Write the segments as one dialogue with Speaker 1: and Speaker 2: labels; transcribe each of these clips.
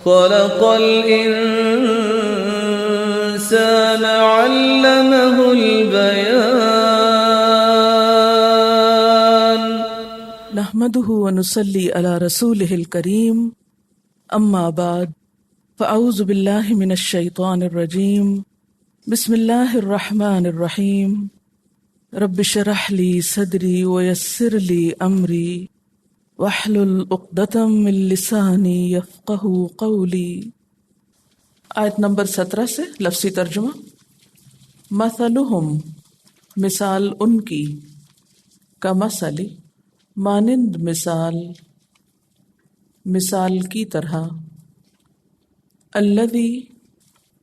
Speaker 1: خلق الإنسان علمه البيان
Speaker 2: نحمده ونصلي على رسوله الكريم اما بعد فاعوذ بالله من الشيطان الرجيم بسم الله الرحمن الرحيم رب اشرح لي صدري ويسر لي امري واحلل عقدة من لساني يفقهوا قولي۔ آیت نمبر 17 سے لفظی ترجمہ۔ مثلہم مثال ان کی، کمثل مانند مثال، مثال کی طرح، الذی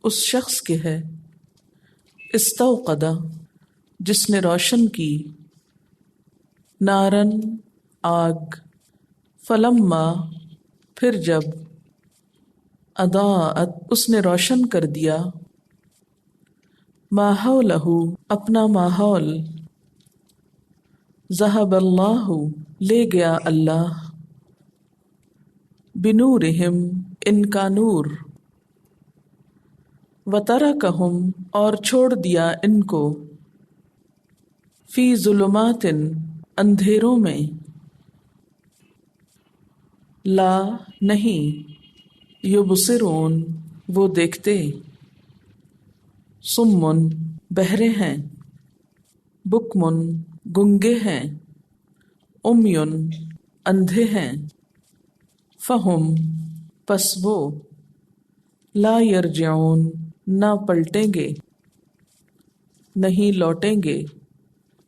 Speaker 2: اس شخص کے ہے، استوقد جس نے روشن کی، نارن آگ، فلما پھر جب، اضاءت اس نے روشن کر دیا، ما حولہ اپنا ماحول، ذہب اللہ لے گیا اللہ، بنورہم ان کا نور، وترکہم اور چھوڑ دیا ان کو، فی ظلمات اندھیروں میں، لا نہیں، یبصرون وہ دیکھتے، صمٌ بہرے ہیں، بکمٌ گنگے ہیں، عمیٌ اندھے ہیں، فہم پس وہ، لا یرجعون نہ پلٹیں گے، نہیں لوٹیں گے،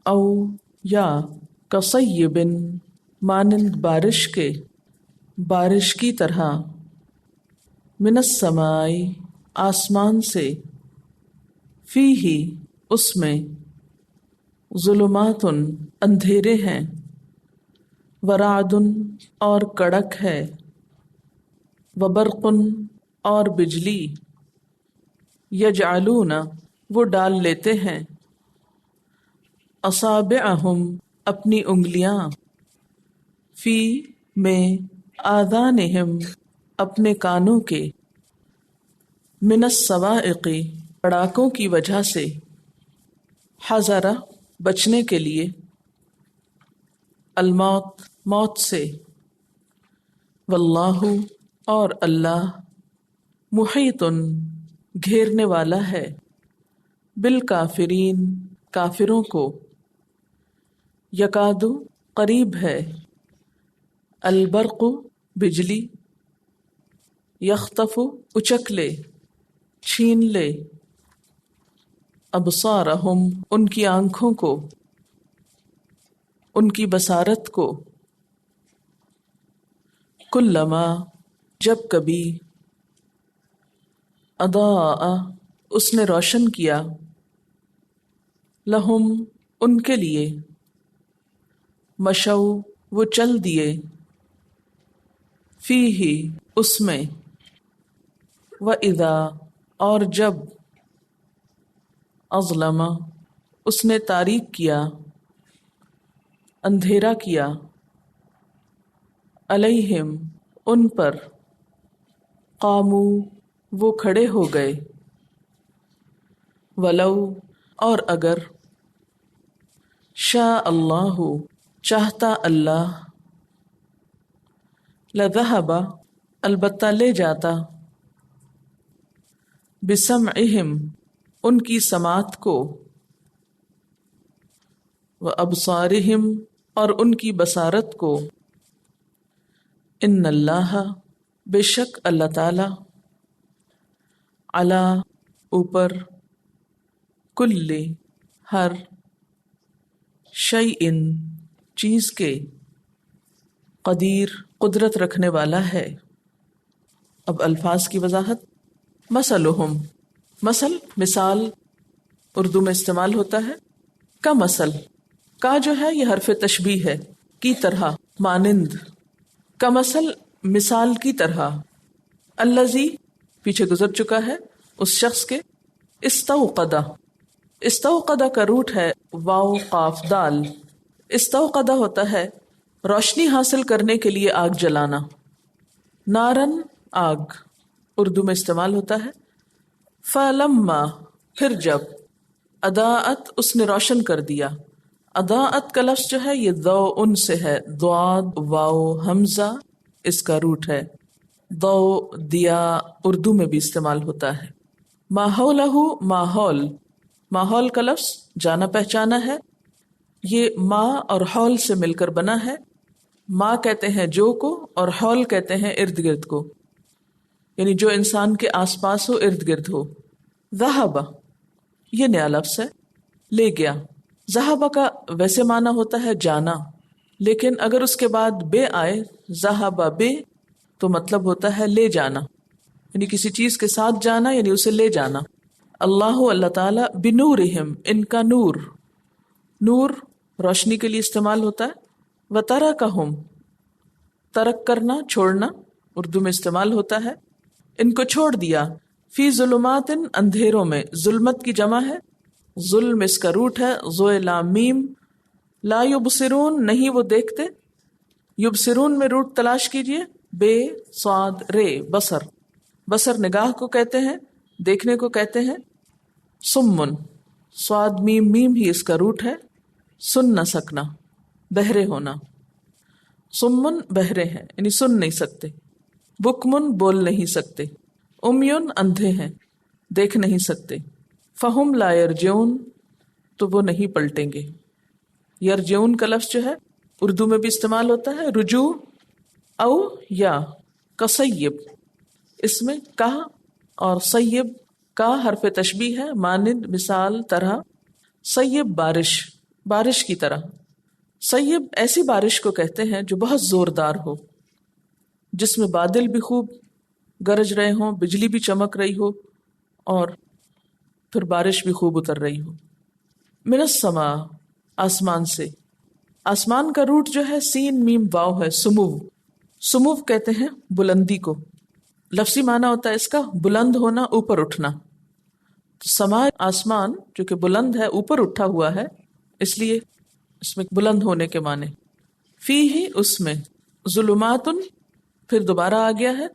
Speaker 2: او یا کصیب مانند بارش کے، بارش کی طرح، من السماء آسمان سے، فیہ اس میں، ظلمات اندھیرے ہیں، ورعد اور کڑک ہے، وبرق اور بجلی، یجعلون وہ ڈال لیتے ہیں، اصابعہم اپنی انگلیاں، فی میں، آذانہم اپنے کانوں کے، من الصواعق پڑاکوں کی وجہ سے، حذر بچنے کے لیے، الموت موت سے، واللہ اور اللہ، محیط گھیرنے والا ہے، بالکافرین کافروں کو، یکاد قریب ہے، البرق بجلی، یخطف اچک لے، چھین لے، ابصارہم ان کی آنکھوں کو، ان کی بصارت کو، کلما جب کبھی، اضاء اس نے روشن کیا، لہم ان کے لیے، مشوا وہ چل دیے، فیہ اس میں، وَإِذَا اور جب، اظلم اس نے تاریک کیا، اندھیرا کیا، علیہم ان پر، قاموا وہ کھڑے ہو گئے، ولو اور اگر، شاء اللہ چاہتا اللہ، لذہب البتہ لے جاتا، بسمعہم ان کی سماعت کو، وابصارہم اور ان کی بصارت کو، ان اللہ بے شک اللہ تعالی، علی اوپر، کل ہر، شیء چیز کے، قدیر قدرت رکھنے والا ہے۔ اب الفاظ کی وضاحت۔ مثلہم مثل مثال اردو میں استعمال ہوتا ہے، کا مثل، کا جو ہے یہ حرف تشبیہ ہے، کی طرح مانند، کا مثل مثال کی طرح، الذی پیچھے گزر چکا ہے اس شخص کے، استوقدہ استوقدہ کا روٹ ہے واو قاف دال، استوقدہ ہوتا ہے روشنی حاصل کرنے کے لیے آگ جلانا، نارن آگ، اردو میں استعمال ہوتا ہے. فلما پھر جب، اضاءت اس نے روشن کر دیا. اضاءت کا لفظ جو ہے یہ ضوء سے ہے، ضاد واو حمزہ اس کا روٹ ہے. ضوء دیا اردو میں بھی استعمال ہوتا ہے. ماحولہ ماحول، ماحول کا لفظ جانا پہچانا ہے، یہ ما اور حول سے مل کر بنا ہے. ما کہتے ہیں جو کو اور حول کہتے ہیں ارد گرد کو، یعنی جو انسان کے آس پاس ہو، ارد گرد ہو. ذہب یہ نیا لفظ ہے، لے گیا. ذہب کا ویسے معنی ہوتا ہے جانا، لیکن اگر اس کے بعد بے آئے، ذہب بے، تو مطلب ہوتا ہے لے جانا، یعنی کسی چیز کے ساتھ جانا، یعنی اسے لے جانا. اللہ اللہ تعالیٰ بنورہم ان کا نور، نور روشنی کے لیے استعمال ہوتا ہے. وترکہم ترک کرنا چھوڑنا اردو میں استعمال ہوتا ہے. ان کو چھوڑ دیا. فی ظلمات اندھیروں میں، ظلمت کی جمع ہے، ظلم اس کا روٹ ہے، ذو لام میم. لا یبصرون نہیں وہ دیکھتے، یبصرون میں روٹ تلاش کیجئے، بے صاد رے بصر، بصر نگاہ کو کہتے ہیں، دیکھنے کو کہتے ہیں. سمن صاد میم میم ہی اس کا روٹ ہے، سن نہ سکنا بہرے ہونا. سمن بہرے ہیں یعنی سن نہیں سکتے. بکمن بول نہیں سکتے. امیون اندھے ہیں دیکھ نہیں سکتے. فہم لا یرجعون تو وہ نہیں پلٹیں گے. یرجعون کا لفظ جو ہے اردو میں بھی استعمال ہوتا ہے رجوع او یا کسیب، اس میں کا اور سیب کا حرف تشبیہ ہے، مانند مثال طرح. سیب بارش، بارش کی طرح. سیب ایسی بارش کو کہتے ہیں جو بہت زوردار ہو، جس میں بادل بھی خوب گرج رہے ہوں، بجلی بھی چمک رہی ہو اور پھر بارش بھی خوب اتر رہی ہو. من السماء آسمان سے، آسمان کا روٹ جو ہے سین میم واو ہے، سمو. سمو کہتے ہیں بلندی کو، لفظی معنی ہوتا ہے اس کا بلند ہونا، اوپر اٹھنا. سما آسمان جو کہ بلند ہے، اوپر اٹھا ہوا ہے، اس لیے اس میں بلند ہونے کے معنی. فی ہی اس میں، ظلمات پھر دوبارہ آ گیا ہے.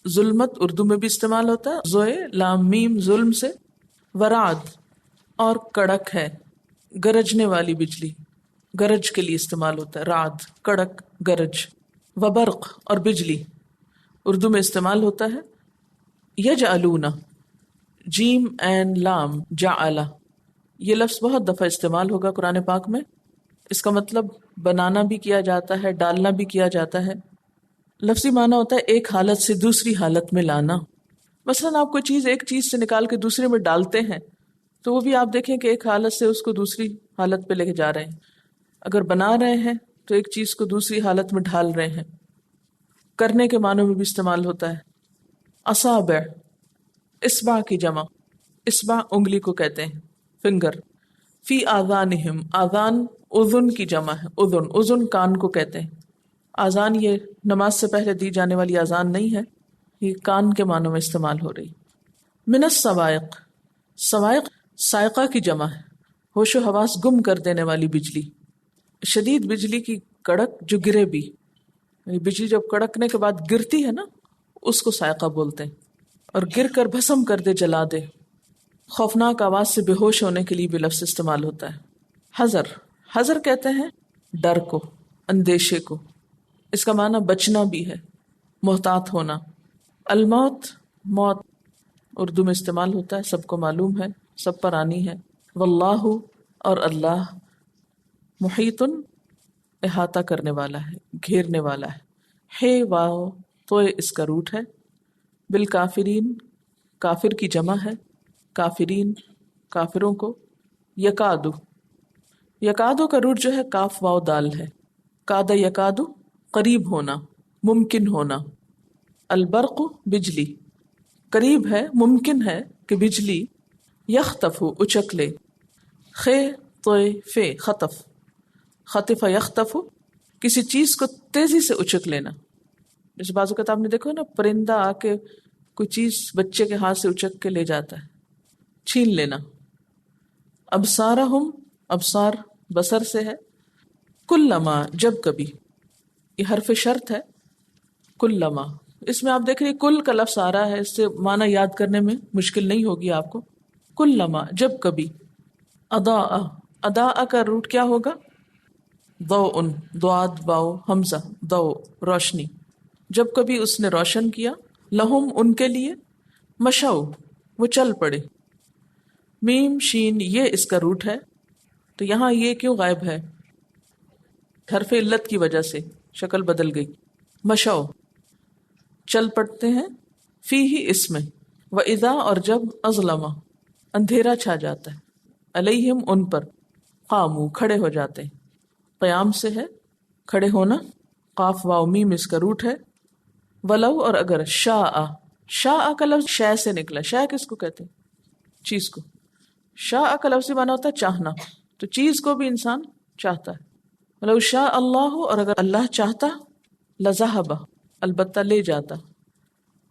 Speaker 2: ظلمت اردو میں بھی استعمال ہوتا ہے زوئے لام میم ظلم سے. ورعد اور کڑک ہے، گرجنے والی بجلی، گرج کے لیے استعمال ہوتا ہے رعد، کڑک گرج. وبرق اور بجلی اردو میں استعمال ہوتا ہے. یجعلون جیم این لام جعل، یہ لفظ بہت دفعہ استعمال ہوگا قرآن پاک میں. اس کا مطلب بنانا بھی کیا جاتا ہے، ڈالنا بھی کیا جاتا ہے. لفظی معنی ہوتا ہے ایک حالت سے دوسری حالت میں لانا. مثلاً آپ کوئی چیز ایک چیز سے نکال کے دوسرے میں ڈالتے ہیں تو وہ بھی آپ دیکھیں کہ ایک حالت سے اس کو دوسری حالت پہ لے کے جا رہے ہیں. اگر بنا رہے ہیں تو ایک چیز کو دوسری حالت میں ڈھال رہے ہیں. کرنے کے معنوں میں بھی استعمال ہوتا ہے. اصابع اصبع کی جمع، اصبع انگلی کو کہتے ہیں، فنگر. فی آذانہم آذان اذن کی جمع ہے، اذن، اذن کان کو کہتے ہیں. آذان یہ نماز سے پہلے دی جانے والی آذان نہیں ہے، یہ کان کے معنوں میں استعمال ہو رہی. من الصواعق، صواعق صاعقہ کی جمع ہے، ہوش و حواس گم کر دینے والی بجلی. شدید بجلی کی کڑک جو گرے بھی، یعنی بجلی جب کڑکنے کے بعد گرتی ہے نا، اس کو صاعقہ بولتے ہیں. اور گر کر بھسم کر دے، جلا دے. خوفناک آواز سے بے ہوش ہونے کے لیے بھی لفظ استعمال ہوتا ہے. حذر، حذر کہتے ہیں ڈر کو، اندیشے کو. اس کا معنی بچنا بھی ہے، محتاط ہونا. الموت موت اردو میں استعمال ہوتا ہے، سب کو معلوم ہے، سب پر آنی ہے. واللہ اور اللہ، محیط احاطہ کرنے والا ہے، گھیرنے والا ہے. ہے واو تو اس کا روٹ ہے. بالکافرین کافر کی جمع ہے، کافرین کافروں کو. یکادو، یکادو کا روٹ جو ہے کاف واو دال ہے. کاد یکادو قریب ہونا، ممکن ہونا. البرق بجلی، قریب ہے، ممکن ہے کہ بجلی. یختف اچک لے. خے توئے فے خطف، خطف یختف کسی چیز کو تیزی سے اچک لینا. جیسے بازو کتاب نے دیکھو نا، پرندہ آ کے کوئی چیز بچے کے ہاتھ سے اچک کے لے جاتا ہے، چھین لینا. ابصارہم ابصار بصر سے ہے. کلما جب کبھی، یہ حرف شرط ہے. کلما اس میں آپ دیکھ رہے کل کا لفظ آ رہا ہے، اس سے معنی یاد کرنے میں مشکل نہیں ہوگی آپ کو. کلما جب کبھی، اضاء اضاء کا روٹ کیا ہوگا؟ ضوء، ضاد واو حمزہ، ضوء روشنی. جب کبھی اس نے روشن کیا، لہم ان کے لیے، مشو وہ چل پڑے. میم شین یہ اس کا روٹ ہے، تو یہاں یہ کیوں غائب ہے؟ حرف علت کی وجہ سے شکل بدل گئی. مشو چل پڑتے ہیں، فی ہی اس میں، و اذا اور جب، اظلم اندھیرا چھا جاتا ہے، علیہم ان پر، قامو کھڑے ہو جاتے ہیں. قیام سے ہے کھڑے ہونا، قاف واو میم اس کا روٹ ہے. ولو اور اگر، شاء شاء کا لفظ شے سے نکلا. شے کس کو کہتے ہیں؟ چیز کو. شاء کا لفظ معنی ہوتا ہے چاہنا، تو چیز کو بھی انسان چاہتا ہے. ولو شاء اللہ اور اگر اللہ چاہتا، لذہب البتہ لے جاتا،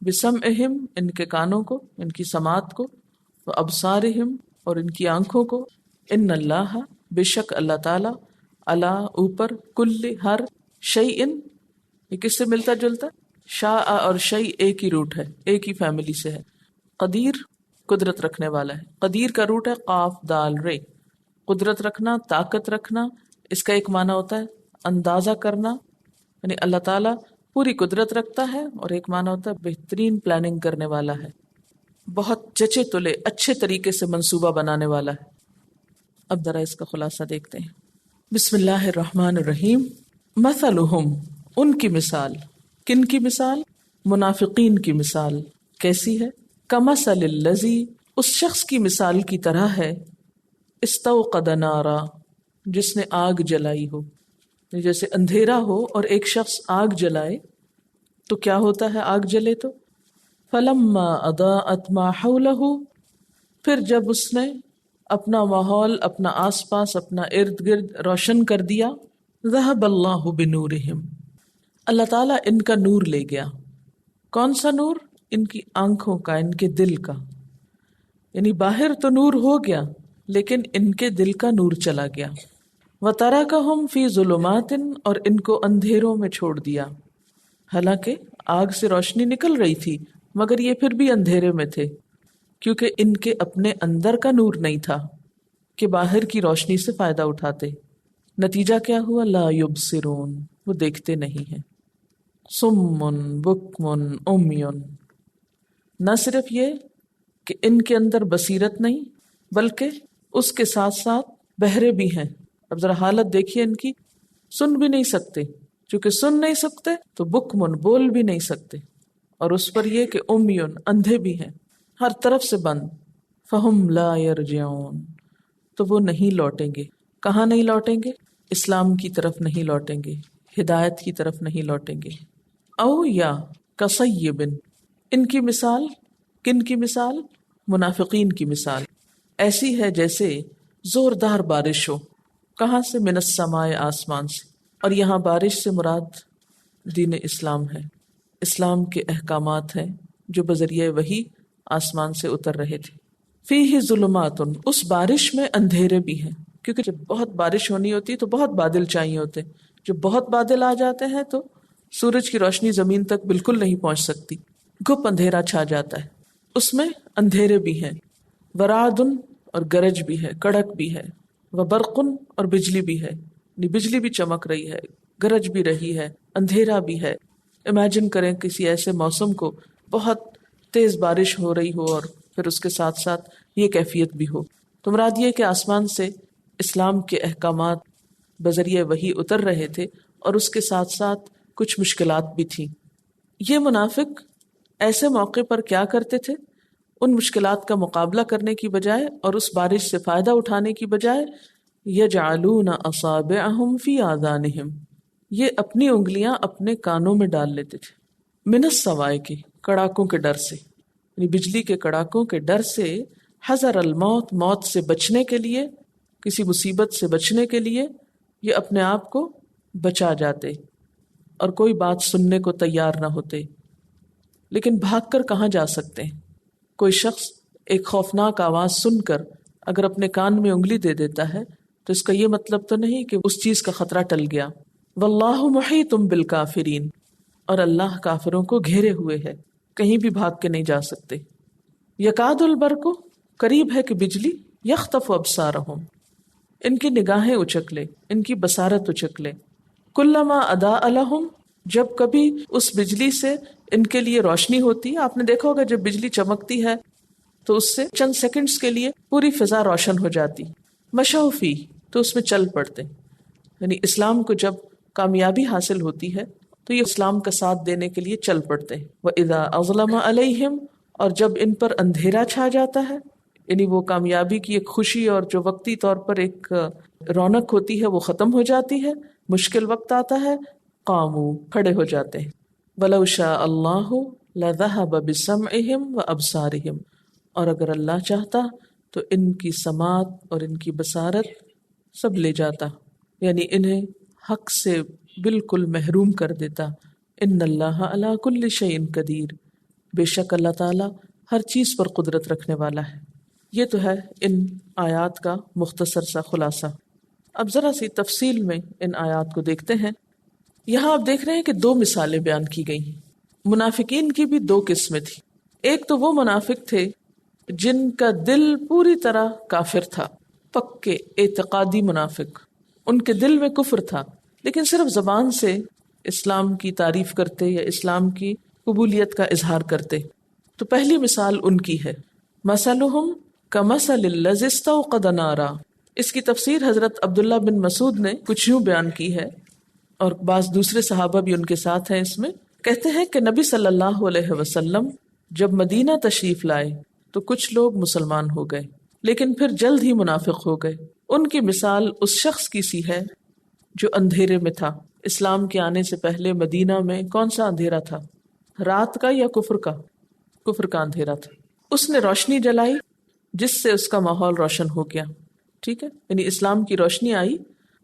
Speaker 2: بسمعہم ان کے کانوں کو، ان کی سماعت کو، وابصارہم اور ان کی آنکھوں کو. ان اللہ بے شک اللہ تعالی، اللہ اوپر، کل ہر، شیئن یہ کس سے ملتا جلتا؟ شاء اور شیء ایک ہی روٹ ہے، ایک ہی فیملی سے ہے. قدیر قدرت رکھنے والا ہے. قدیر کا روٹ ہے قاف دال رے. قدرت رکھنا، طاقت رکھنا، اس کا ایک معنی ہوتا ہے اندازہ کرنا، یعنی اللہ تعالیٰ پوری قدرت رکھتا ہے، اور ایک معنی ہوتا ہے بہترین پلاننگ کرنے والا ہے، بہت جچے تلے اچھے طریقے سے منصوبہ بنانے والا ہے. اب ذرا اس کا خلاصہ دیکھتے ہیں. بسم اللہ الرحمن الرحیم. مثلہم ان کی مثال. کن کی مثال؟ منافقین کی مثال. کیسی ہے؟ کمثل الذی اس شخص کی مثال کی طرح ہے، استوقد نارا جس نے آگ جلائی ہو. جیسے اندھیرا ہو اور ایک شخص آگ جلائے تو کیا ہوتا ہے؟ آگ جلے تو فلما اضاءت ما حولہ، پھر جب اس نے اپنا ماحول، اپنا آس پاس، اپنا ارد گرد روشن کر دیا، ذہب اللہ بنورہم اللہ تعالیٰ ان کا نور لے گیا. کون سا نور؟ ان کی آنکھوں کا، ان کے دل کا. یعنی باہر تو نور ہو گیا لیکن ان کے دل کا نور چلا گیا. وَتَرَكَهُمْ فِي ظُلُمَاتٍ اور ان کو اندھیروں میں چھوڑ دیا. حالانکہ آگ سے روشنی نکل رہی تھی مگر یہ پھر بھی اندھیرے میں تھے، کیونکہ ان کے اپنے اندر کا نور نہیں تھا کہ باہر کی روشنی سے فائدہ اٹھاتے. نتیجہ کیا ہوا؟ لا یبصرون وہ دیکھتے نہیں ہیں. سمن بکمن امیون، نہ صرف یہ کہ ان کے اندر بصیرت نہیں بلکہ اس کے ساتھ ساتھ بہرے بھی ہیں. اب ذرا حالت دیکھیے ان کی، سن بھی نہیں سکتے، چونکہ سن نہیں سکتے تو بکمن بول بھی نہیں سکتے، اور اس پر یہ کہ امیون اندھے بھی ہیں، ہر طرف سے بند. فہم لا یرجعون تو وہ نہیں لوٹیں گے. کہاں نہیں لوٹیں گے؟ اسلام کی طرف نہیں لوٹیں گے، ہدایت کی طرف نہیں لوٹیں گے. او یا کصیب ان کی مثال. کن کی مثال؟ منافقین کی مثال. ایسی ہے جیسے زوردار بارش ہو. کہاں سے؟ من السماء آسمان سے. اور یہاں بارش سے مراد دین اسلام ہے، اسلام کے احکامات ہیں جو بذریعہ وحی آسمان سے اتر رہے تھے. فیہ ظلمات اس بارش میں اندھیرے بھی ہیں، کیونکہ جب بہت بارش ہونی ہوتی ہے تو بہت بادل چاہیے ہوتے. جب بہت بادل آ جاتے ہیں تو سورج کی روشنی زمین تک بالکل نہیں پہنچ سکتی، گھپ اندھیرا چھا جاتا ہے. اس میں اندھیرے بھی ہیں. ورعدن اور گرج بھی ہے، کڑک بھی ہے. وبرقن اور بجلی بھی ہے، بجلی بھی چمک رہی ہے، گرج بھی رہی ہے، اندھیرا بھی ہے. امیجن کریں کسی ایسے موسم کو، بہت تیز بارش ہو رہی ہو اور پھر اس کے ساتھ ساتھ یہ کیفیت بھی ہو. تو مراد یہ کہ آسمان سے اسلام کے احکامات بذریعہ وحی اتر رہے تھے اور اس کے ساتھ ساتھ کچھ مشکلات بھی تھیں. یہ منافق ایسے موقع پر کیا کرتے تھے؟ ان مشکلات کا مقابلہ کرنے کی بجائے اور اس بارش سے فائدہ اٹھانے کی بجائے یجعلون اصابعہم فی آذانہم یہ اپنی انگلیاں اپنے کانوں میں ڈال لیتے تھے. من الصواعق کے کڑاکوں کے ڈر سے، یعنی بجلی کے کڑاکوں کے ڈر سے، حذر الموت موت سے بچنے کے لیے، کسی مصیبت سے بچنے کے لیے یہ اپنے آپ کو بچا جاتے اور کوئی بات سننے کو تیار نہ ہوتے. لیکن بھاگ کر کہاں جا سکتے ہیں؟ کوئی شخص ایک خوفناک آواز سن کر اگر اپنے کان میں انگلی دے دیتا ہے تو اس کا یہ مطلب تو نہیں کہ اس چیز کا خطرہ ٹل گیا. واللہ محیط بالکافرین اور اللہ کافروں کو گھیرے ہوئے ہے، کہیں بھی بھاگ کے نہیں جا سکتے۔ یکاد البرق، قریب ہے کہ بجلی، یخطف ابصارہم، ان کی نگاہیں اچک لے، ان کی بصارت اچک لے۔ کلما اضاء لہم، جب کبھی اس بجلی سے ان کے لیے روشنی ہوتی ہے، آپ نے دیکھا ہوگا جب بجلی چمکتی ہے تو اس سے چند سیکنڈز کے لیے پوری فضا روشن ہو جاتی، مشوا فیہ، تو اس میں چل پڑتے۔ یعنی اسلام کو جب کامیابی حاصل ہوتی ہے تو یہ اسلام کا ساتھ دینے کے لیے چل پڑتے ہیں۔ وَإِذَا أَظْلَمَ عَلَيْهِمْ، اور جب ان پر اندھیرا چھا جاتا ہے، یعنی وہ کامیابی کی ایک خوشی اور جو وقتی طور پر ایک رونق ہوتی ہے وہ ختم ہو جاتی ہے، مشکل وقت آتا ہے، قاموا، کھڑے ہو جاتے ہیں۔ وَلَوْ شَاءَ اللَّهُ لَذَهَبَ بِسَمْعِهِمْ وَأَبْصَارِهِمْ، اور اگر اللہ چاہتا تو ان کی سماعت اور ان کی بصارت سب لے جاتا، یعنی انہیں حق سے بالکل محروم کر دیتا۔ ان اللہ علی کل شیء قدیر، بے شک اللہ تعالیٰ ہر چیز پر قدرت رکھنے والا ہے۔ یہ تو ہے ان آیات کا مختصر سا خلاصہ۔ اب ذرا سی تفصیل میں ان آیات کو دیکھتے ہیں۔ یہاں آپ دیکھ رہے ہیں کہ دو مثالیں بیان کی گئی ہیں۔ منافقین کی بھی دو قسمیں تھیں۔ ایک تو وہ منافق تھے جن کا دل پوری طرح کافر تھا، پکے اعتقادی منافق، ان کے دل میں کفر تھا، لیکن صرف زبان سے اسلام کی تعریف کرتے یا اسلام کی قبولیت کا اظہار کرتے۔ تو پہلی مثال ان کی ہے، مثلہم کمثل الذی استوقد نارا۔ اس کی تفسیر حضرت عبداللہ بن مسعود نے کچھ یوں بیان کی ہے، اور بعض دوسرے صحابہ بھی ان کے ساتھ ہیں۔ اس میں کہتے ہیں کہ نبی صلی اللہ علیہ وسلم جب مدینہ تشریف لائے تو کچھ لوگ مسلمان ہو گئے، لیکن پھر جلد ہی منافق ہو گئے۔ ان کی مثال اس شخص کی سی ہے جو اندھیرے میں تھا۔ اسلام کے آنے سے پہلے مدینہ میں کون سا اندھیرا تھا؟ رات کا یا کفر کا؟ کفر کا اندھیرا تھا۔ اس نے روشنی جلائی جس سے اس کا ماحول روشن ہو گیا، ٹھیک ہے، یعنی اسلام کی روشنی آئی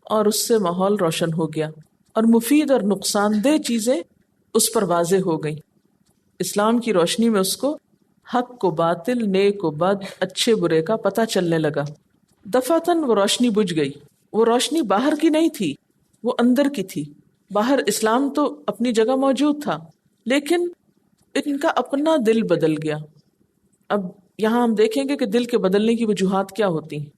Speaker 2: اور اس سے ماحول روشن ہو گیا، اور مفید اور نقصان دہ چیزیں اس پر واضح ہو گئیں۔ اسلام کی روشنی میں اس کو حق کو باطل، نیک و بد، اچھے برے کا پتہ چلنے لگا۔ دفعتاً وہ روشنی بجھ گئی۔ وہ روشنی باہر کی نہیں تھی، وہ اندر کی تھی۔ باہر اسلام تو اپنی جگہ موجود تھا، لیکن ان کا اپنا دل بدل گیا۔ اب یہاں ہم دیکھیں گے کہ دل کے بدلنے کی وجوہات کیا ہوتی ہیں۔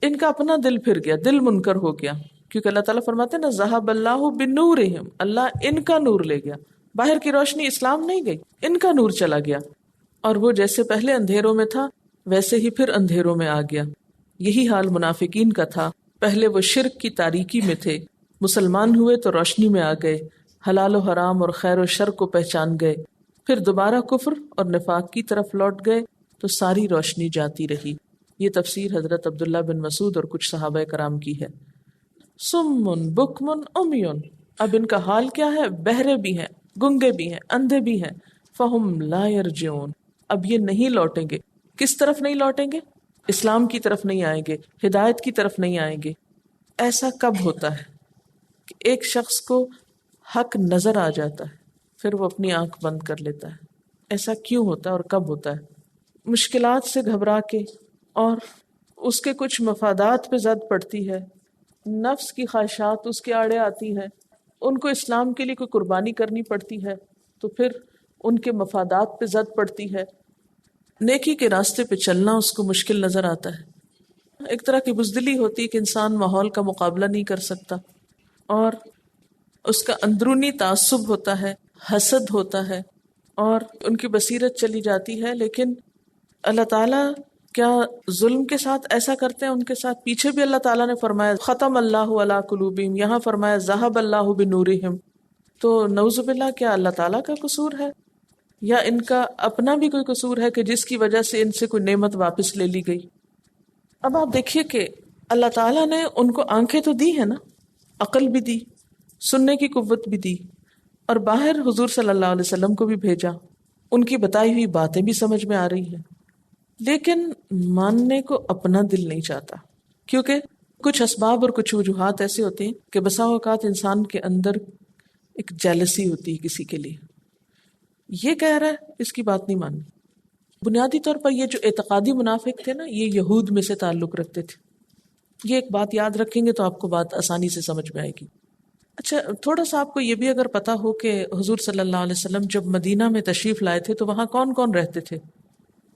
Speaker 2: ان کا اپنا دل پھر گیا، دل منکر ہو گیا، کیونکہ اللہ تعالیٰ فرماتے ہیں نا، ذہب اللہ بنورہم، اللہ ان کا نور لے گیا۔ باہر کی روشنی اسلام نہیں گئی، ان کا نور چلا گیا، اور وہ جیسے پہلے اندھیروں میں تھا ویسے ہی پھر اندھیروں میں آ گیا۔ یہی حال منافقین کا تھا۔ پہلے وہ شرک کی تاریکی میں تھے، مسلمان ہوئے تو روشنی میں آ گئے، حلال و حرام اور خیر و شر کو پہچان گئے، پھر دوبارہ کفر اور نفاق کی طرف لوٹ گئے تو ساری روشنی جاتی رہی۔ یہ تفسیر حضرت عبداللہ بن مسعود اور کچھ صحابہ کرام کی ہے۔ سمن بکمن امیون، اب ان کا حال کیا ہے؟ بہرے بھی ہیں، گنگے بھی ہیں، اندھے بھی ہیں۔ فہم لا یرجعون، اب یہ نہیں لوٹیں گے۔ کس طرف نہیں لوٹیں گے؟ اسلام کی طرف نہیں آئیں گے، ہدایت کی طرف نہیں آئیں گے۔ ایسا کب ہوتا ہے کہ ایک شخص کو حق نظر آ جاتا ہے پھر وہ اپنی آنکھ بند کر لیتا ہے؟ ایسا کیوں ہوتا ہے اور کب ہوتا ہے؟ مشکلات سے گھبرا کے، اور اس کے کچھ مفادات پہ زد پڑتی ہے، نفس کی خواہشات اس کے آڑے آتی ہیں، ان کو اسلام کے لیے کوئی قربانی کرنی پڑتی ہے تو پھر ان کے مفادات پہ زد پڑتی ہے۔ نیکی کے راستے پہ چلنا اس کو مشکل نظر آتا ہے۔ ایک طرح کی بزدلی ہوتی ہے کہ انسان ماحول کا مقابلہ نہیں کر سکتا، اور اس کا اندرونی تعصب ہوتا ہے، حسد ہوتا ہے، اور ان کی بصیرت چلی جاتی ہے۔ لیکن اللہ تعالیٰ کیا ظلم کے ساتھ ایسا کرتے ہیں؟ ان کے ساتھ پیچھے بھی اللہ تعالیٰ نے فرمایا ختم اللہ علی قلوبہم، یہاں فرمایا ذہب اللہ بنورہم۔ تو نعوذ باللہ، کیا اللہ تعالیٰ کا قصور ہے یا ان کا اپنا بھی کوئی قصور ہے کہ جس کی وجہ سے ان سے کوئی نعمت واپس لے لی گئی؟ اب آپ دیکھیے کہ اللہ تعالیٰ نے ان کو آنکھیں تو دی ہیں نا، عقل بھی دی، سننے کی قوت بھی دی، اور باہر حضور صلی اللہ علیہ وسلم کو بھی بھیجا، ان کی بتائی ہوئی باتیں بھی سمجھ میں آ رہی ہیں، لیکن ماننے کو اپنا دل نہیں چاہتا، کیونکہ کچھ اسباب اور کچھ وجوہات ایسے ہوتے ہیں کہ بسا اوقات انسان کے اندر ایک جیلسی ہوتی ہے کسی کے لیے، یہ کہہ رہا ہے اس کی بات نہیں ماننی۔ بنیادی طور پر یہ جو اعتقادی منافق تھے نا، یہ یہود میں سے تعلق رکھتے تھے۔ یہ ایک بات یاد رکھیں گے تو آپ کو بات آسانی سے سمجھ میں آئے گی۔ اچھا تھوڑا سا آپ کو یہ بھی اگر پتا ہو کہ حضور صلی اللہ علیہ وسلم جب مدینہ میں تشریف لائے تھے تو وہاں کون کون رہتے تھے؟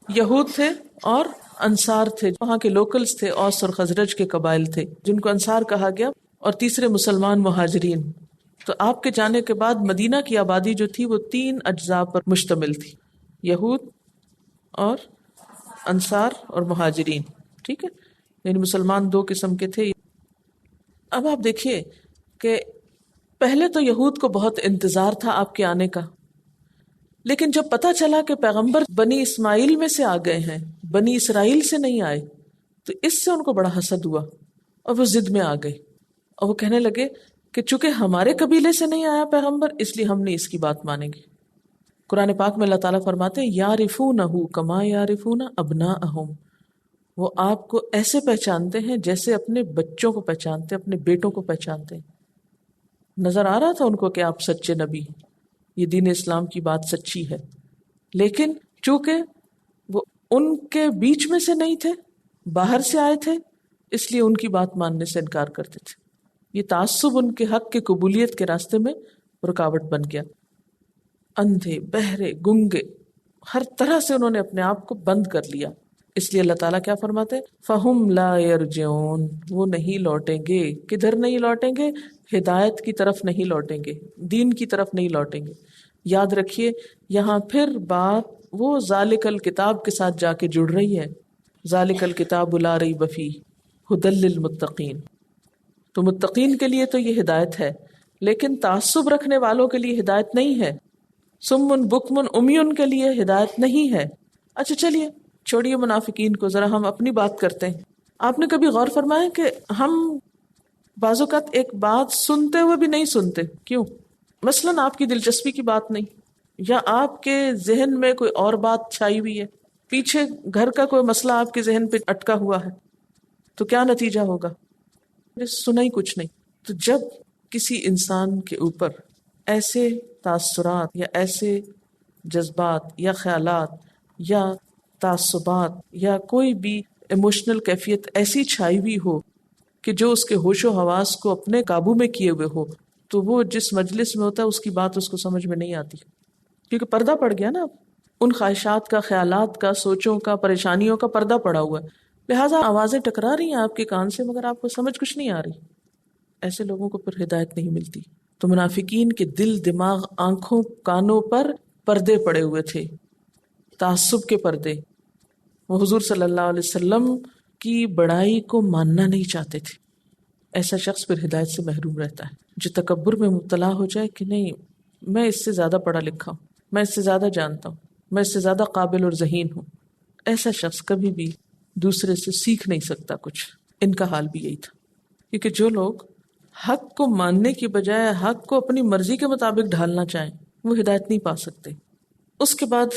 Speaker 2: یہود تھے اور انصار تھے، وہاں کے لوکلز تھے، اوس اور خزرج کے قبائل تھے جن کو انصار کہا گیا، اور تیسرے مسلمان مہاجرین۔ تو آپ کے جانے کے بعد مدینہ کی آبادی جو تھی وہ 3 اجزاء پر مشتمل تھی، یہود اور انصار اور مہاجرین، ٹھیک ہے، یعنی مسلمان 2 قسم کے تھے۔ اب آپ دیکھیے کہ پہلے تو یہود کو بہت انتظار تھا آپ کے آنے کا، لیکن جب پتہ چلا کہ پیغمبر بنی اسماعیل میں سے آ گئے ہیں، بنی اسرائیل سے نہیں آئے، تو اس سے ان کو بڑا حسد ہوا اور وہ ضد میں آ گئے، اور وہ کہنے لگے کہ چونکہ ہمارے قبیلے سے نہیں آیا پیغمبر اس لیے ہم نہیں اس کی بات مانیں گے۔ قرآن پاک میں اللہ تعالیٰ فرماتے ہیں یعرفونہ کما یعرفون ابناءہم، وہ آپ کو ایسے پہچانتے ہیں جیسے اپنے بچوں کو پہچانتے، اپنے بیٹوں کو پہچانتے ہیں۔ نظر آ رہا تھا ان کو کہ آپ سچے نبی، یہ دین اسلام کی بات سچی ہے، لیکن چونکہ وہ ان کے بیچ میں سے نہیں تھے، باہر سے آئے تھے، اس لیے ان کی بات ماننے سے انکار کرتے تھے۔ یہ تعصب ان کے حق کے قبولیت کے راستے میں رکاوٹ بن گیا۔ اندھے، بہرے، گنگے، ہر طرح سے انہوں نے اپنے آپ کو بند کر لیا۔ اس لیے اللہ تعالیٰ کیا فرماتے ہیں؟ فَهُمْ لَا يَرْجِعُونَ، وہ نہیں لوٹیں گے۔ کدھر نہیں لوٹیں گے؟ ہدایت کی طرف نہیں لوٹیں گے، دین کی طرف نہیں لوٹیں گے۔ یاد رکھیے یہاں پھر بات وہ ذالک الکتاب کے ساتھ جا کے جڑ رہی ہے، ذالک الکتاب لا ریب فیہ ھدی للمتقین۔ تو متقین کے لیے تو یہ ہدایت ہے، لیکن تعصب رکھنے والوں کے لیے ہدایت نہیں ہے، سمن بکمن امیون کے لیے ہدایت نہیں ہے۔ اچھا چلیے چھوڑیے منافقین کو، ذرا ہم اپنی بات کرتے ہیں۔ آپ نے کبھی غور فرمایا کہ ہم بعض اوقات ایک بات سنتے ہوئے بھی نہیں سنتے؟ کیوں؟ مثلاً آپ کی دلچسپی کی بات نہیں، یا آپ کے ذہن میں کوئی اور بات چھائی ہوئی ہے، پیچھے گھر کا کوئی مسئلہ آپ کے ذہن پہ اٹکا ہوا ہے، تو کیا نتیجہ ہوگا؟ سنا ہی کچھ نہیں۔ تو جب کسی انسان کے اوپر ایسے تاثرات یا ایسے جذبات یا خیالات یا تعصبات یا کوئی بھی ایموشنل کیفیت ایسی چھائی ہوئی ہو کہ جو اس کے ہوش و حواس کو اپنے قابو میں کیے ہوئے ہو، تو وہ جس مجلس میں ہوتا ہے اس کی بات اس کو سمجھ میں نہیں آتی، کیونکہ پردہ پڑ گیا نا، ان خواہشات کا، خیالات کا، سوچوں کا، پریشانیوں کا پردہ پڑا ہوا ہے، لہٰذا آوازیں ٹکرا رہی ہیں آپ کے کان سے مگر آپ کو سمجھ کچھ نہیں آ رہی۔ ایسے لوگوں کو پھر ہدایت نہیں ملتی۔ تو منافقین کے دل، دماغ، آنکھوں، کانوں پر پردے پڑے ہوئے تھے، تعصب کے پردے۔ وہ حضور صلی اللہ علیہ وسلم کی بڑائی کو ماننا نہیں چاہتے تھے۔ ایسا شخص پھر ہدایت سے محروم رہتا ہے، جو تکبر میں مبتلا ہو جائے کہ نہیں میں اس سے زیادہ پڑھا لکھا ہوں، میں اس سے زیادہ جانتا ہوں، میں اس سے زیادہ قابل اور ذہین ہوں، ایسا شخص کبھی بھی دوسرے سے سیکھ نہیں سکتا کچھ۔ ان کا حال بھی یہی تھا، کیونکہ جو لوگ حق کو ماننے کی بجائے حق کو اپنی مرضی کے مطابق ڈھالنا چاہیں وہ ہدایت نہیں پا سکتے۔ اس کے بعد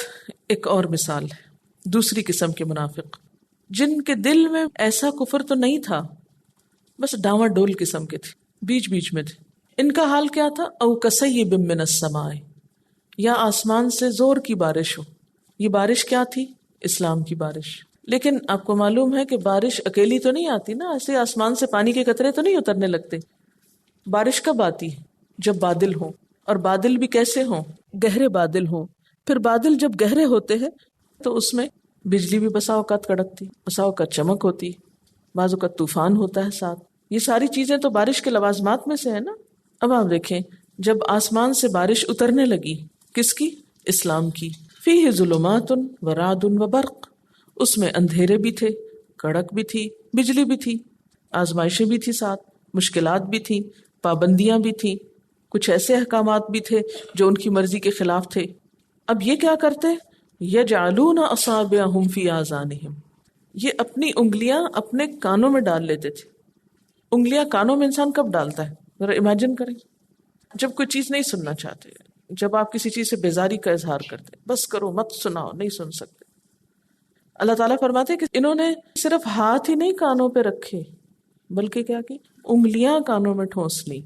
Speaker 2: ایک اور مثال ہے دوسری قسم کے منافق، جن کے دل میں ایسا کفر تو نہیں تھا، بس ڈاواں ڈول قسم کے تھے، بیچ بیچ میں تھے۔ ان کا حال کیا تھا؟ او کصیب من السماء، یا آسمان سے زور کی بارش ہو۔ یہ بارش کیا تھی؟ اسلام کی بارش۔ لیکن آپ کو معلوم ہے کہ بارش اکیلی تو نہیں آتی نا، ایسے آسمان سے پانی کے قطرے تو نہیں اترنے لگتے۔ بارش کب آتی ہے؟ جب بادل ہوں، اور بادل بھی کیسے ہوں؟ گہرے بادل ہوں۔ پھر بادل جب گہرے ہوتے ہیں تو اس میں بجلی بھی بسا اوقات کڑکتی، بسا اوقات چمک ہوتی، بعض اوقات طوفان ہوتا ہے ساتھ۔ یہ ساری چیزیں تو بارش کے لوازمات میں سے ہے نا۔ اب آپ دیکھیں جب آسمان سے بارش اترنے لگی، کس کی؟ اسلام کی۔ فیہ ظلمات و رعد و برق، اس میں اندھیرے بھی تھے، کڑک بھی تھی، بجلی بھی تھی، آزمائشیں بھی تھی، ساتھ مشکلات بھی تھیں، پابندیاں بھی تھیں، کچھ ایسے احکامات بھی تھے جو ان کی مرضی کے خلاف تھے۔ اب یہ کیا کرتے؟ یجعلون اصابعہم فی آذانہم، یہ اپنی انگلیاں اپنے کانوں میں ڈال لیتے تھے۔ انگلیاں کانوں میں انسان کب ڈالتا ہے؟ ذرا امیجن کریں، جب کوئی چیز نہیں سننا چاہتے، جب آپ کسی چیز سے بیزاری کا اظہار کرتے، بس کرو مت سناؤ، نہیں سن سکتے۔ اللہ تعالیٰ فرماتے کہ انہوں نے صرف ہاتھ ہی نہیں کانوں پہ رکھے، بلکہ کیا کی؟ انگلیاں کانوں میں ٹھونس لی۔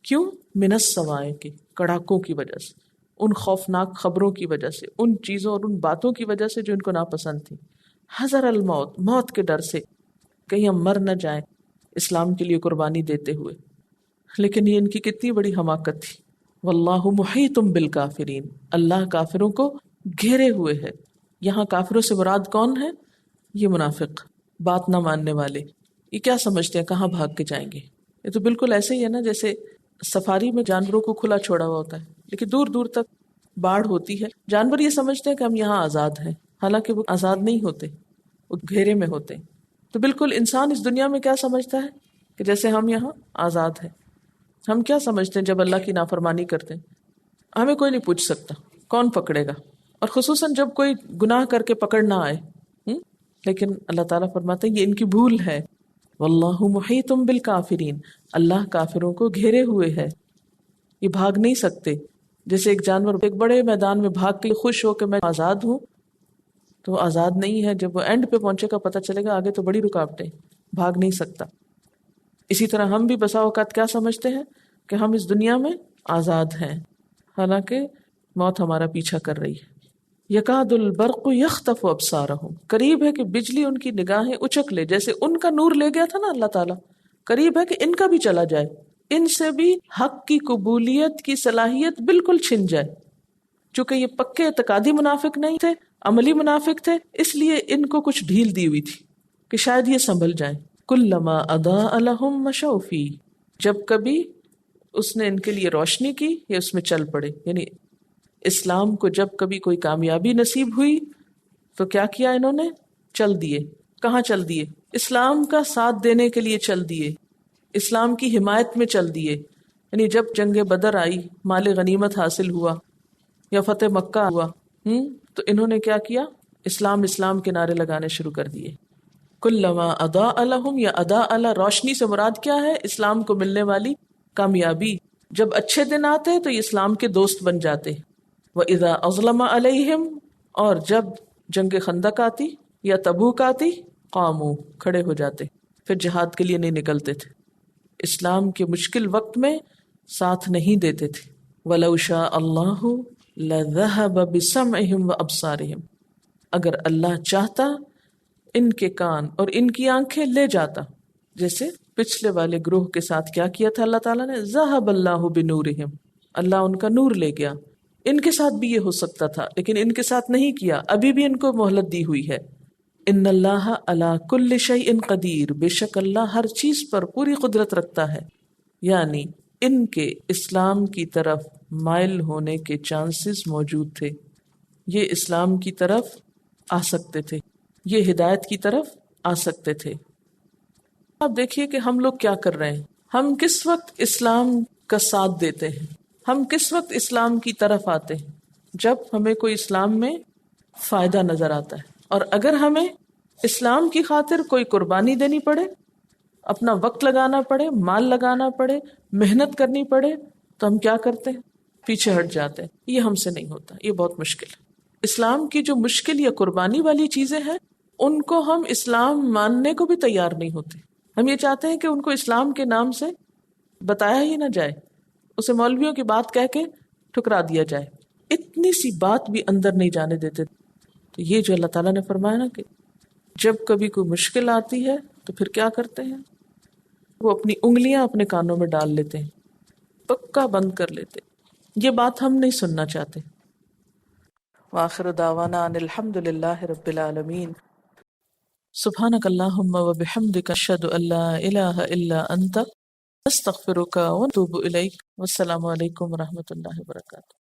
Speaker 2: کیوں؟ من السماء کے کڑاکوں کی وجہ سے، ان خوفناک خبروں کی وجہ سے، ان چیزوں اور ان باتوں کی وجہ سے جو ان کو ناپسند تھی۔ حذر الموت، موت کے ڈر سے، کہیں ہم مر نہ جائیں اسلام کے لیے قربانی دیتے ہوئے۔ لیکن یہ ان کی کتنی بڑی حماقت تھی. واللہ محیط بالکافرین، اللہ کافروں کو گھیرے ہوئے ہے. یہاں کافروں سے مراد کون ہے؟ یہ منافق، بات نہ ماننے والے. یہ کیا سمجھتے ہیں کہاں بھاگ کے جائیں گے؟ یہ تو بالکل ایسے ہی ہے نا جیسے سفاری میں جانوروں کو کھلا چھوڑا ہوا ہوتا ہے لیکن دور دور تک باڑ ہوتی ہے. جانور یہ سمجھتے ہیں کہ ہم یہاں آزاد ہیں، حالانکہ وہ آزاد نہیں ہوتے، وہ گھیرے میں ہوتے ہیں. تو بالکل انسان اس دنیا میں کیا سمجھتا ہے کہ جیسے ہم یہاں آزاد ہیں. ہم کیا سمجھتے ہیں جب اللہ کی نافرمانی کرتے ہیں ہمیں کوئی نہیں پوچھ سکتا، کون پکڑے گا، اور خصوصاً جب کوئی گناہ کر کے پکڑ نہ آئے. لیکن اللہ تعالیٰ فرماتے ہیں یہ ان کی بھول ہے. واللہ محیط بالکافرین، اللہ کافروں کو گھیرے ہوئے ہے، یہ بھاگ نہیں سکتے. جیسے ایک جانور ایک بڑے میدان میں بھاگ کے خوش ہو کہ میں آزاد ہوں، تو وہ آزاد نہیں ہے. جب وہ اینڈ پہ پہنچے گا پتہ چلے گا آگے تو بڑی رکاوٹیں، بھاگ نہیں سکتا. اسی طرح ہم بھی بسا اوقات کیا سمجھتے ہیں کہ ہم اس دنیا میں آزاد ہیں، حالانکہ موت ہمارا پیچھا کر رہی ہے. یکاد البرق یخطف ابصارہم، قریب ہے کہ بجلی ان کی نگاہیں اچک لے. جیسے ان کا نور لے گیا تھا نا اللہ تعالیٰ، قریب ہے کہ ان کا بھی چلا جائے، ان سے بھی حق کی قبولیت کی صلاحیت بالکل چھن جائے. چونکہ یہ پکے اعتقادی منافق نہیں تھے، عملی منافق تھے، اس لیے ان کو کچھ ڈھیل دی ہوئی تھی کہ شاید یہ سنبھل جائیں. کلما اضاء لهم مشوا فیہ، جب کبھی اس نے ان کے لیے روشنی کی یا اس میں چل پڑے. یعنی اسلام کو جب کبھی کوئی کامیابی نصیب ہوئی تو کیا کیا انہوں نے؟ چل دیے. کہاں چل دیے؟ اسلام کا ساتھ دینے کے لیے چل دیے، اسلام کی حمایت میں چل دیے. یعنی جب جنگ بدر آئی، مال غنیمت حاصل ہوا یا فتح مکہ ہوا، تو انہوں نے کیا کیا؟ اسلام اسلام کے نعرے لگانے شروع کر دیے. کلما اضاء لهم، یا اضاء، روشنی سے مراد کیا ہے؟ اسلام کو ملنے والی کامیابی. جب اچھے دن آتے تو یہ اسلام کے دوست بن جاتے. وَإِذَا أَظْلَمَ عَلَيْهِمْ، اور جب جنگ خندق آتی یا تبوک آتی، قاموا، کھڑے ہو جاتے، پھر جہاد کے لیے نہیں نکلتے تھے. اسلام کے مشکل وقت میں ساتھ نہیں دیتے تھے. وَلَوْ شَاءَ اللَّهُ لَذَهَبَ بِسَمْعِهِمْ وَأَبْصَارِهِمْ، اگر اللہ چاہتا ان کے کان اور ان کی آنکھیں لے جاتا. جیسے پچھلے والے گروہ کے ساتھ کیا کیا تھا اللہ تعالیٰ نے؟ ذَهَبَ اللَّهُ بِنُورِهِمْ، اللہ ان کا نور لے گیا. ان کے ساتھ بھی یہ ہو سکتا تھا لیکن ان کے ساتھ نہیں کیا، ابھی بھی ان کو مہلت دی ہوئی ہے. ان اللہ علی کل شیء قدیر، بے شک اللہ ہر چیز پر پوری قدرت رکھتا ہے. یعنی ان کے اسلام کی طرف مائل ہونے کے چانسز موجود تھے، یہ اسلام کی طرف آ سکتے تھے، یہ ہدایت کی طرف آ سکتے تھے. اب دیکھیے کہ ہم لوگ کیا کر رہے ہیں. ہم کس وقت اسلام کا ساتھ دیتے ہیں، ہم کس وقت اسلام کی طرف آتے ہیں؟ جب ہمیں کوئی اسلام میں فائدہ نظر آتا ہے، اور اگر ہمیں اسلام کی خاطر کوئی قربانی دینی پڑے، اپنا وقت لگانا پڑے، مال لگانا پڑے، محنت کرنی پڑے، تو ہم کیا کرتے ہیں؟ پیچھے ہٹ جاتے ہیں. یہ ہم سے نہیں ہوتا، یہ بہت مشکل ہے. اسلام کی جو مشکل یا قربانی والی چیزیں ہیں ان کو ہم اسلام ماننے کو بھی تیار نہیں ہوتے. ہم یہ چاہتے ہیں کہ ان کو اسلام کے نام سے بتایا ہی نہ جائے، اسے مولویوں کی بات کہہ کے ٹھکرا دیا جائے، اتنی سی بات بھی اندر نہیں جانے دیتے. تو یہ جو اللہ تعالیٰ نے فرمایا نا کہ جب کبھی کوئی مشکل آتی ہے تو پھر کیا کرتے ہیں؟ وہ اپنی انگلیاں اپنے کانوں میں ڈال لیتے ہیں، پکا بند کر لیتے. یہ بات ہم نہیں سننا چاہتے. وآخر دعوانا ان الحمد للہ رب العالمین. سبحانک اللہم وبحمدک، اشہد ان لا الہ الا انت، استغفرک واتوب الیک. والسلام علیکم ورحمۃ اللہ وبرکاتہ.